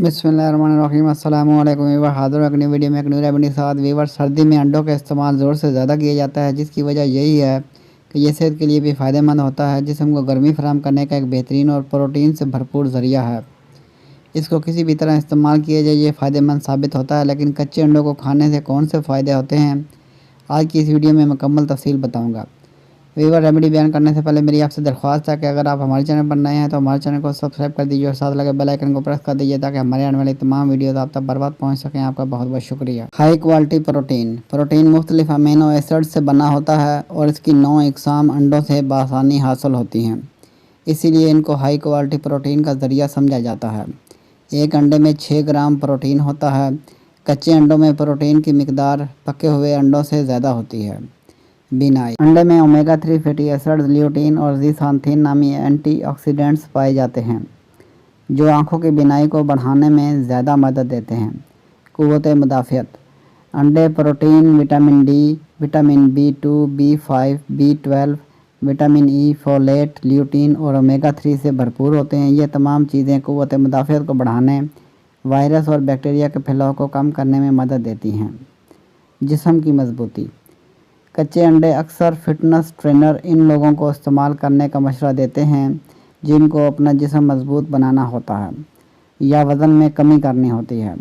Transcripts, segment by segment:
बिस्मिल्लाहिर्रहमानिर्रहीम अस्सलामु अलैकुम वीवर। हाजिर हूं अपनी वीडियो में एक न्यू रेमेडी के साथ। वीवर, सर्दी में अंडों का इस्तेमाल ज़ोर से ज़्यादा किया जाता है, जिसकी वजह यही है कि ये सेहत के लिए भी फ़ायदेमंद होता है। जिस्म को गर्मी फराहम करने का एक बेहतरीन और प्रोटीन से भरपूर ज़रिया है। इसको किसी भी तरह इस्तेमाल किया जाए, ये फ़ायदेमंद साबित होता है। लेकिन कच्चे अंडों को खाने से कौन से फ़ायदे होते हैं, आज की इस वीडियो में मुकम्मल तफसील बताऊँगा। वीवर, रेमेडी बयान करने से पहले मेरी आपसे दरख्वास्त है कि अगर आप हमारे चैनल पर नए हैं तो हमारे चैनल को सब्सक्राइब कर दीजिए और साथ लगे बेल आइकन को प्रेस कर दीजिए ताकि हमारे आने वाली तमाम वीडियोस आप तक बर्बाद पहुंच सकें। आपका बहुत बहुत शुक्रिया। हाई क्वालिटी प्रोटीन मुख्तलिफ अमीनो एसिड से बना होता है और इसकी 9 इकसाम अंडों से बआसानी हासिल होती हैं, इसीलिए इनको हाई क्वालिटी प्रोटीन का ज़रिया समझा जाता है। एक अंडे में 6 ग्राम प्रोटीन होता है। कच्चे अंडों में प्रोटीन की मिकदार पके हुए अंडों से ज़्यादा होती है। बिनाई, अंडे में ओमेगा 3 फैटी एसिड्स, ल्यूटीन और ज़ीसांथिन नामी एंटीऑक्सीडेंट्स पाए जाते हैं, जो आँखों की बिनाई को बढ़ाने में ज़्यादा मदद देते हैं। क़ुव्वत मुदाफ़ियत, अंडे protein, vitamin D, vitamin B2, B5, B12, vitamin E, folate, lutein और ओमेगा 3 से भरपूर होते हैं। ये तमाम चीज़ें क़ुव्वत मुदाफ़ियत को बढ़ाने, वायरस और बैक्टीरिया के फैलाव को कम करने में मदद देती हैं। जिस्म की मजबूती, कच्चे अंडे अक्सर फिटनेस ट्रेनर इन लोगों को इस्तेमाल करने का मशवरा देते हैं जिनको अपना जिस्म मजबूत बनाना होता है या वज़न में कमी करनी होती है।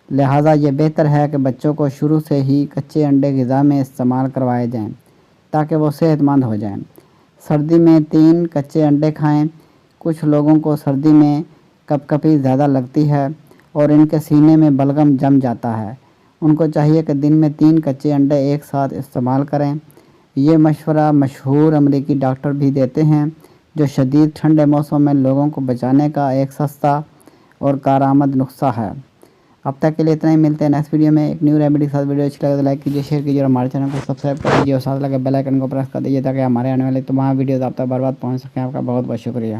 लिहाजा ये बेहतर है कि बच्चों को शुरू से ही कच्चे अंडे ग़िज़ा में इस्तेमाल करवाए जाएं ताकि वो सेहतमंद हो जाएं। सर्दी में 3 कच्चे अंडे खाएं। कुछ लोगों को सर्दी में कपकपी ज़्यादा लगती है और इनके सीने में बलगम जम जाता है। उनको चाहिए कि दिन में 3 कच्चे अंडे एक साथ इस्तेमाल करें। ये मशवरा मशहूर अमरीकी डॉक्टर भी देते हैं, जो शदीद ठंडे मौसम में लोगों को बचाने का एक सस्ता और कारआमद नुस्खा है। अब तक के लिए इतना ही। मिलते हैं नेक्स्ट वीडियो में एक न्यू रेमेडी के साथ। वीडियो अच्छी लगे तो लाइक कीजिए, शेयर कीजिए और हमारे चैनल को सब्सक्राइब कर दीजिए और साथ लगे बेल आइकन को प्रेस कर दीजिए ताकि हमारे आने वाली तमाम वीडियोज़ आप तक बर्बाद पहुँच सकें। आपका बहुत बहुत शुक्रिया।